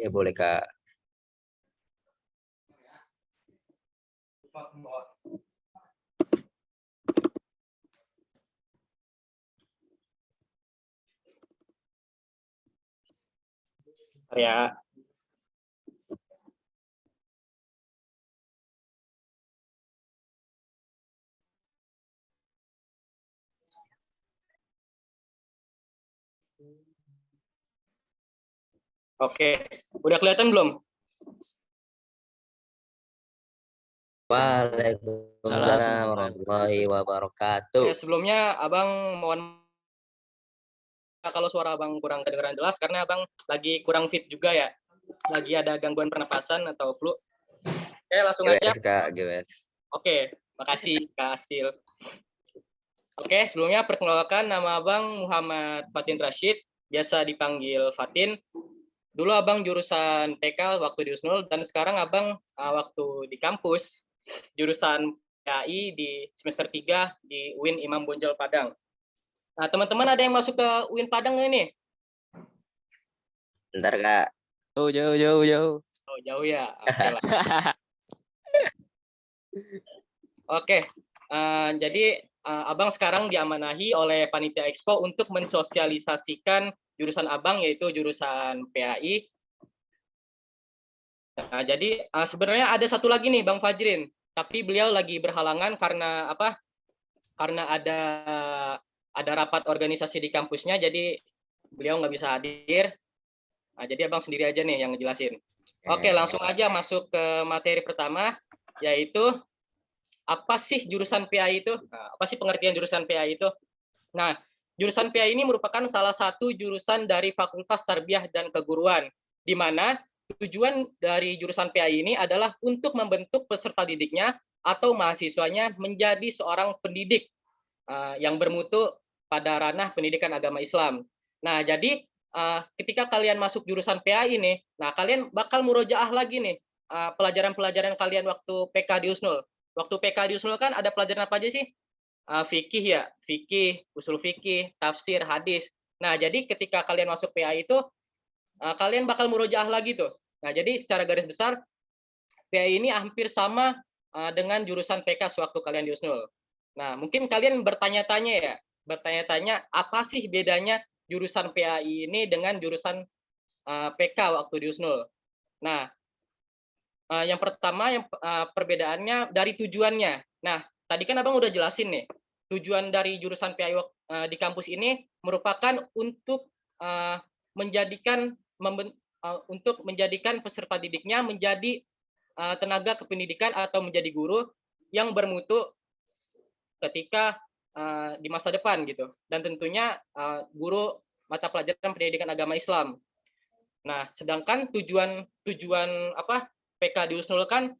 Ya boleh Kak. Ya. Oke, udah kelihatan belum? Waalaikumsalam warahmatullahi wabarakatuh. Ya, sebelumnya Abang mohon kalau suara Abang kurang kedengaran jelas karena Abang lagi kurang fit juga ya. Lagi ada gangguan pernapasan atau flu. Oke, langsung aja. GWS Kak, GWS. Oke, makasih Kak Asil. Oke, sebelumnya perkenalkan nama Abang Muhammad Fatin Rashid, biasa dipanggil Fatin. Dulu Abang jurusan PK waktu di Usnul dan sekarang Abang waktu di kampus jurusan PAI di semester 3 di UIN Imam Bonjol Padang. Nah, teman-teman ada yang masuk ke UIN Padang ini? Bentar Kak. Oh, jauh. Oh, jauh ya. Oke lah. Oke. Jadi Abang sekarang diamanahi oleh Panitia Expo untuk mensosialisasikan jurusan Abang yaitu jurusan PAI. Nah, jadi sebenarnya ada satu lagi nih Bang Fajrin, tapi beliau lagi berhalangan karena apa? Karena ada rapat organisasi di kampusnya, jadi beliau nggak bisa hadir. Nah, jadi Abang sendiri aja nih yang ngejelasin. Oke, langsung aja masuk ke materi pertama, yaitu apa sih jurusan PAI itu? Nah, apa sih pengertian jurusan PAI itu? Nah, jurusan PAI ini merupakan salah satu jurusan dari Fakultas Tarbiyah dan Keguruan, di mana tujuan dari jurusan PAI ini adalah untuk membentuk peserta didiknya atau mahasiswanya menjadi seorang pendidik yang bermutu pada ranah pendidikan agama Islam. Nah, jadi ketika kalian masuk jurusan PAI ini, nah kalian bakal murojaah lagi nih pelajaran-pelajaran kalian waktu PK di Usnul. Waktu PK di Usnul kan ada pelajaran apa aja sih? Fikih ya, fikih, usul fikih, tafsir, hadis. Nah, jadi ketika kalian masuk PAI itu, kalian bakal murojaah lagi tuh. Nah, jadi secara garis besar, PAI ini hampir sama dengan jurusan PK sewaktu kalian di Usnul. Nah, mungkin kalian bertanya-tanya apa sih bedanya jurusan PAI ini dengan jurusan PK waktu di Usnul. Nah, yang pertama perbedaannya dari tujuannya. Nah, tadi kan Abang udah jelasin nih, tujuan dari jurusan PAI di kampus ini merupakan untuk menjadikan untuk menjadikan peserta didiknya menjadi tenaga kependidikan atau menjadi guru yang bermutu ketika di masa depan gitu. Dan tentunya guru mata pelajaran pendidikan agama Islam. Nah, sedangkan tujuan PK di Usnul kan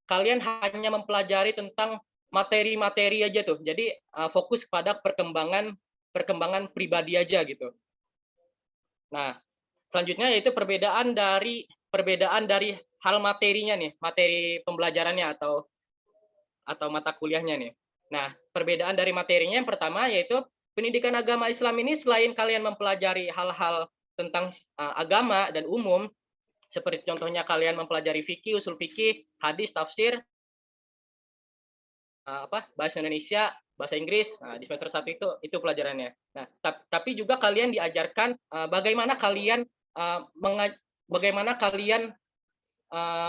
kalian hanya mempelajari tentang materi-materi aja tuh. Jadi fokus pada perkembangan pribadi aja gitu. Nah, selanjutnya yaitu perbedaan dari hal materinya nih, materi pembelajarannya atau mata kuliahnya nih. Nah, perbedaan dari materinya yang pertama yaitu pendidikan agama Islam ini selain kalian mempelajari hal-hal tentang agama dan umum, seperti contohnya kalian mempelajari fikih, usul fikih, hadis, tafsir, bahasa Indonesia, bahasa Inggris. Nah, di semester 1 itu pelajarannya. Nah, tapi juga kalian diajarkan bagaimana kalian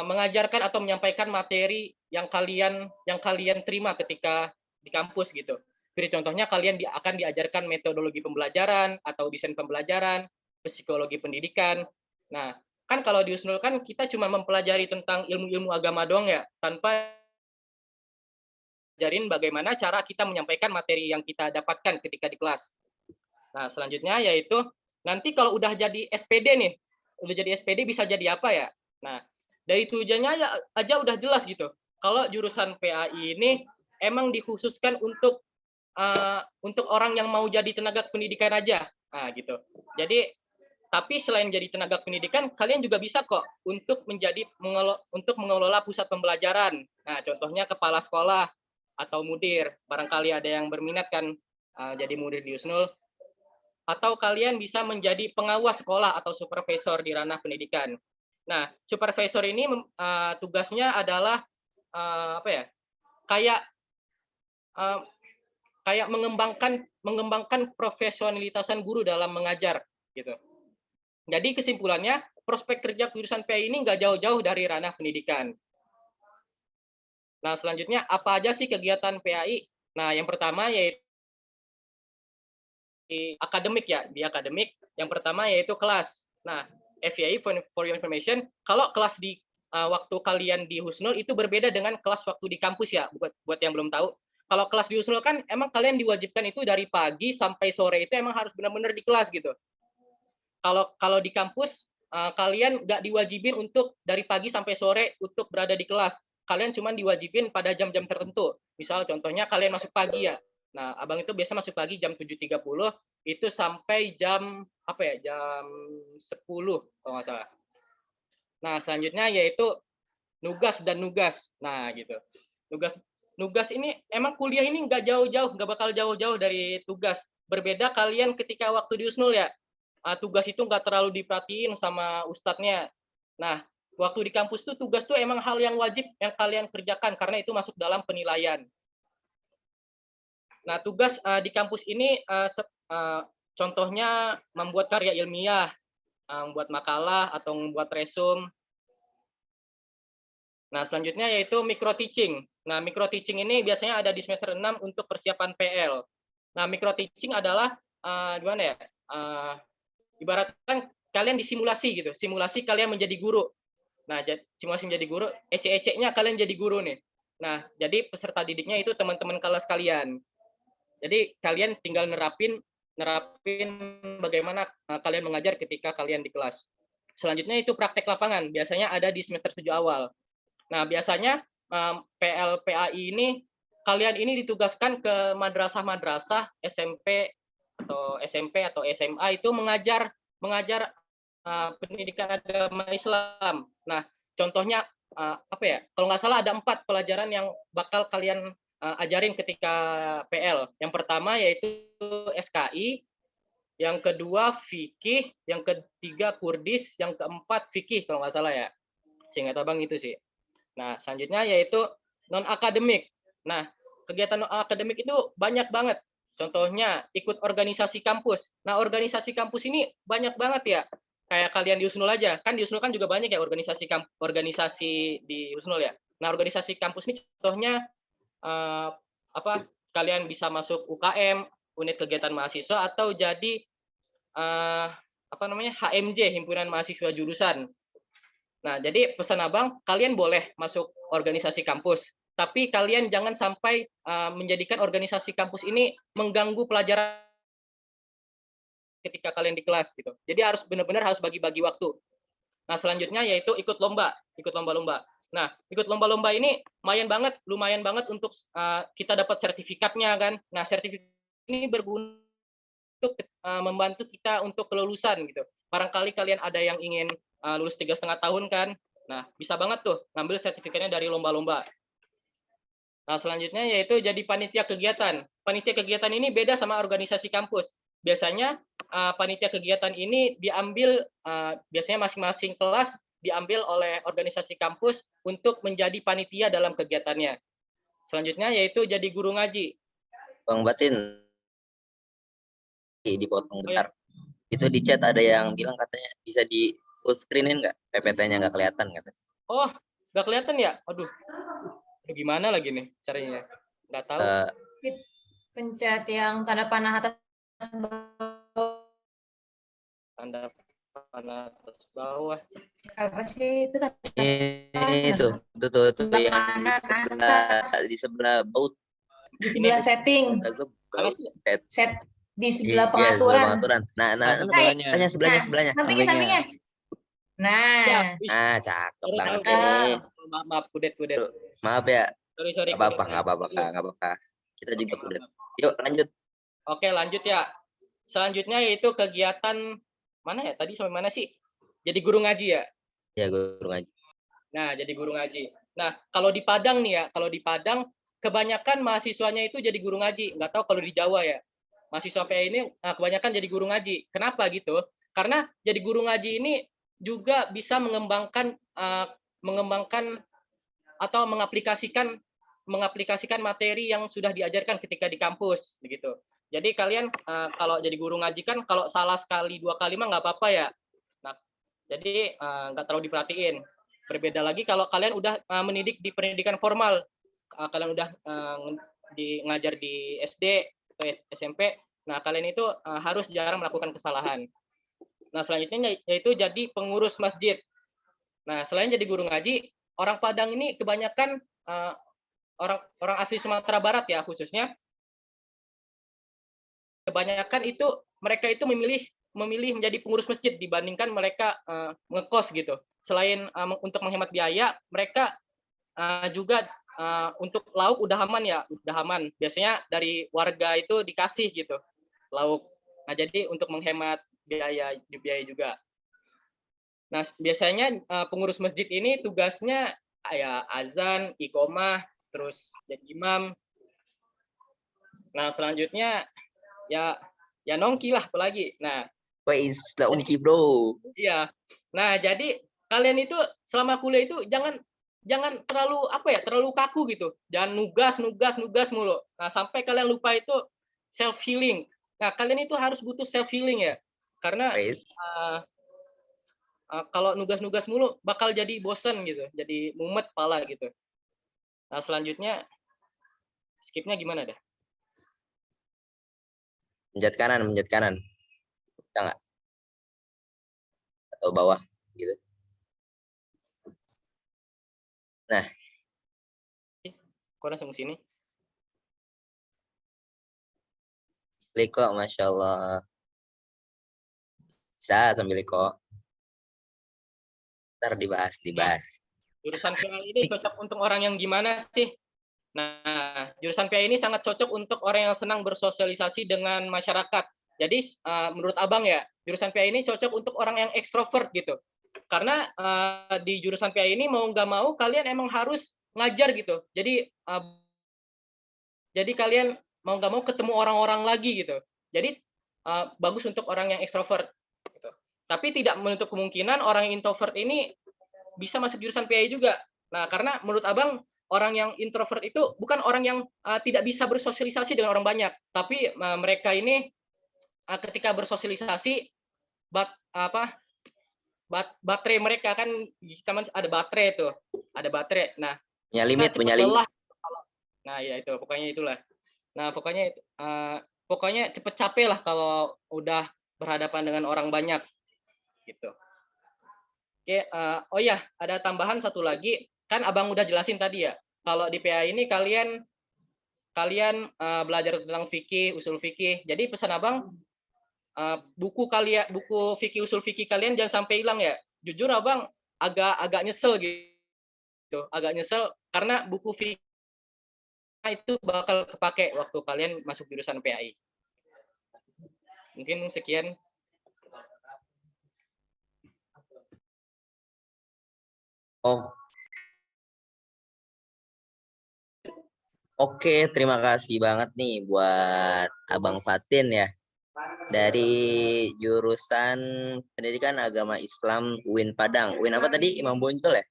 mengajarkan atau menyampaikan materi yang kalian terima ketika di kampus gitu. Jadi contohnya kalian akan diajarkan metodologi pembelajaran atau desain pembelajaran, psikologi pendidikan. Nah, kan kalau di Usnul kan kita cuma mempelajari tentang ilmu-ilmu agama doang ya, tanpa ajarin bagaimana cara kita menyampaikan materi yang kita dapatkan ketika di kelas. Nah, selanjutnya yaitu nanti kalau udah jadi SPD nih, udah jadi SPD bisa jadi apa ya? Nah, dari tujuannya aja udah jelas gitu. Kalau jurusan PAI ini emang dikhususkan untuk orang yang mau jadi tenaga pendidikan aja. Nah, gitu. Jadi tapi selain jadi tenaga pendidikan, kalian juga bisa kok untuk mengelola pusat pembelajaran. Nah, contohnya kepala sekolah atau mudir. Barangkali ada yang berminat kan jadi mudir di Usnul. atau kalian bisa menjadi pengawas sekolah atau supervisor di ranah pendidikan. Nah, supervisor ini tugasnya adalah apa ya? Kayak eh, kayak mengembangkan profesionalitasan guru dalam mengajar gitu. Jadi kesimpulannya, prospek kerja jurusan PAI ini nggak jauh-jauh dari ranah pendidikan. Nah, selanjutnya apa aja sih kegiatan PAI? Nah, yang pertama yaitu di akademik ya, di akademik. Yang pertama yaitu kelas. Nah, FYI for your information, kalau kelas di waktu kalian di Husnul itu berbeda dengan kelas waktu di kampus ya, buat yang belum tahu. Kalau kelas di Husnul kan emang kalian diwajibkan itu dari pagi sampai sore itu emang harus benar-benar di kelas gitu. Kalau di kampus kalian nggak diwajibin untuk dari pagi sampai sore untuk berada di kelas. Kalian cuma diwajibin pada jam-jam tertentu. Misal contohnya kalian masuk pagi ya. Nah, abang itu biasa masuk pagi jam 7.30 itu sampai jam apa ya? Jam 10 kalau nggak salah. Nah, selanjutnya yaitu nugas dan nugas. Nah, gitu. Nugas ini emang kuliah ini nggak jauh-jauh, nggak bakal jauh-jauh dari tugas. Berbeda kalian ketika waktu di Usnul ya, tugas itu nggak terlalu diperhatiin sama ustadznya. Nah, waktu di kampus tuh tugas tuh emang hal yang wajib yang kalian kerjakan karena itu masuk dalam penilaian. Nah, tugas di kampus ini contohnya membuat karya ilmiah, membuat makalah atau membuat resum. Nah, selanjutnya yaitu micro teaching. Nah, micro teaching ini biasanya ada di semester 6 untuk persiapan PL. Nah, micro teaching adalah gimana ya? Ibaratkan kalian disimulasi gitu. Simulasi kalian menjadi guru. Nah, simulasi menjadi guru, ecek-eceknya kalian jadi guru nih. Nah, jadi peserta didiknya itu teman-teman kelas kalian. Jadi kalian tinggal nerapin bagaimana kalian mengajar ketika kalian di kelas. Selanjutnya itu praktek lapangan. Biasanya ada di semester 7 awal. Nah, biasanya PLPAI ini kalian ini ditugaskan ke madrasah-madrasah SMP atau SMA itu mengajar pendidikan agama Islam. Nah, contohnya apa ya? Kalau nggak salah ada 4 pelajaran yang bakal kalian ajarin ketika PL. Yang pertama yaitu SKI, yang kedua fikih, yang ketiga Kurdis, yang keempat fikih kalau nggak salah ya. Seingat abang itu sih. Nah, selanjutnya yaitu non-akademik. Nah, kegiatan non-akademik itu banyak banget. Contohnya ikut organisasi kampus. Nah, organisasi kampus ini banyak banget ya. Kayak kalian di Husnul aja. Kan di Husnul kan juga banyak ya organisasi di Husnul ya. Nah, organisasi kampus ini contohnya apa? Kalian bisa masuk UKM, unit kegiatan mahasiswa atau jadi apa namanya? HMJ, himpunan mahasiswa jurusan. Nah, jadi pesan abang, kalian boleh masuk organisasi kampus, tapi kalian jangan sampai menjadikan organisasi kampus ini mengganggu pelajaran ketika kalian di kelas gitu. Jadi harus benar-benar harus bagi-bagi waktu. Nah, selanjutnya yaitu ikut lomba-lomba. Nah, ikut lomba-lomba ini lumayan banget untuk kita dapat sertifikatnya kan. Nah, sertifikat ini berguna untuk membantu kita untuk kelulusan gitu. Barangkali kalian ada yang ingin lulus 3,5 tahun kan. Nah, bisa banget tuh ngambil sertifikatnya dari lomba-lomba. Nah, selanjutnya yaitu jadi panitia kegiatan. Panitia kegiatan ini beda sama organisasi kampus. Biasanya panitia kegiatan ini diambil biasanya masing-masing kelas diambil oleh organisasi kampus untuk menjadi panitia dalam kegiatannya. Selanjutnya yaitu jadi guru ngaji. Bang Batin, dipotong bentar. Itu di chat ada yang bilang katanya bisa di full screenin nggak? PPT-nya nggak kelihatan katanya. Oh, nggak kelihatan ya? Aduh, gimana lagi nih caranya? Nggak tahu. Pencet yang tanda panah atas bawah. Tanda panah atas bawah. Apa sih itu? Itu yang di sebelah baut. Di sebelah setting. Set di sebelah pengaturan. Nah, sebelahnya. Sampingnya. Nah, cakep banget ini. Maaf, kudet. Maaf ya. Sorry. Nggak apa-apa. Kita juga kudet. Yuk, lanjut. Oke, lanjut ya. Selanjutnya yaitu kegiatan mana ya? Tadi sampai mana sih? Jadi guru ngaji ya? Ya, guru ngaji. Nah, jadi guru ngaji. Nah, kalau di Padang nih ya, kebanyakan mahasiswanya itu jadi guru ngaji. Nggak tahu kalau di Jawa ya. mahasiswa PAI ini kebanyakan jadi guru ngaji. Kenapa gitu? Karena jadi guru ngaji ini juga bisa mengembangkan atau mengaplikasikan materi yang sudah diajarkan ketika di kampus begitu. Jadi kalian kalau jadi guru ngaji kan kalau salah sekali 2 kali mah nggak apa-apa ya. Nah, jadi nggak terlalu diperhatiin. Berbeda lagi kalau kalian udah mendidik di pendidikan formal, kalian udah ngajar di SD atau SMP, nah kalian itu harus jarang melakukan kesalahan. Nah selanjutnya yaitu jadi pengurus masjid. Nah selain jadi guru ngaji, orang Padang ini kebanyakan orang asli Sumatera Barat ya khususnya, kebanyakan itu mereka itu memilih menjadi pengurus masjid dibandingkan mereka ngekos gitu. Selain untuk menghemat biaya, mereka juga untuk lauk udah aman ya, udah aman. Biasanya dari warga itu dikasih gitu lauk. Nah jadi untuk menghemat biaya juga. Nah biasanya pengurus masjid ini tugasnya ya azan, iqomah, terus jadi imam. Nah selanjutnya ya nongki lah apalagi. Nah, nongki bro. Iya. Nah, jadi kalian itu selama kuliah itu jangan terlalu kaku gitu. Jangan nugas mulu. Nah, sampai kalian lupa itu self healing. Nah, kalian itu harus butuh self healing ya. Karena kalau nugas mulu bakal jadi bosen gitu. Jadi mumet pala gitu. Nah, selanjutnya skipnya gimana dah? Menjat kanan. Bisa nggak? Atau bawah gitu. Nah. Kok langsung sini? Liko, Masya Allah. Bisa sambil Liko. Ntar dibahas. Jurusan PA ini cocok untuk orang yang gimana sih? Nah, jurusan PA ini sangat cocok untuk orang yang senang bersosialisasi dengan masyarakat. Jadi, menurut Abang ya, jurusan PA ini cocok untuk orang yang ekstrovert gitu. Karena di jurusan PA ini mau nggak mau kalian emang harus ngajar gitu. Jadi kalian mau nggak mau ketemu orang-orang lagi gitu. Jadi bagus untuk orang yang ekstrovert. Gitu. Tapi tidak menutup kemungkinan orang yang introvert ini bisa masuk jurusan PA juga. Nah, karena menurut Abang orang yang introvert itu bukan orang yang tidak bisa bersosialisasi dengan orang banyak, tapi mereka ini ketika bersosialisasi baterai mereka kan ada baterai tuh, ada baterai. Nah, punya limit. Nah, ya itu pokoknya itulah. Nah, pokoknya cepet capek lah kalau udah berhadapan dengan orang banyak gitu. Oke, oh ya, ada tambahan satu lagi. Kan Abang udah jelasin tadi ya, kalau di PA ini kalian belajar tentang fikih, usul fikih. Jadi pesan Abang, buku fikih usul fikih kalian jangan sampai hilang ya. Jujur Abang agak nyesel gitu. Agak nyesel karena buku fikih itu bakal kepake waktu kalian masuk jurusan PAI. Mungkin sekian. Oke, terima kasih banget nih buat Abang Fatin ya. Dari jurusan Pendidikan Agama Islam UIN Padang. UIN apa tadi? Imam Bonjol ya?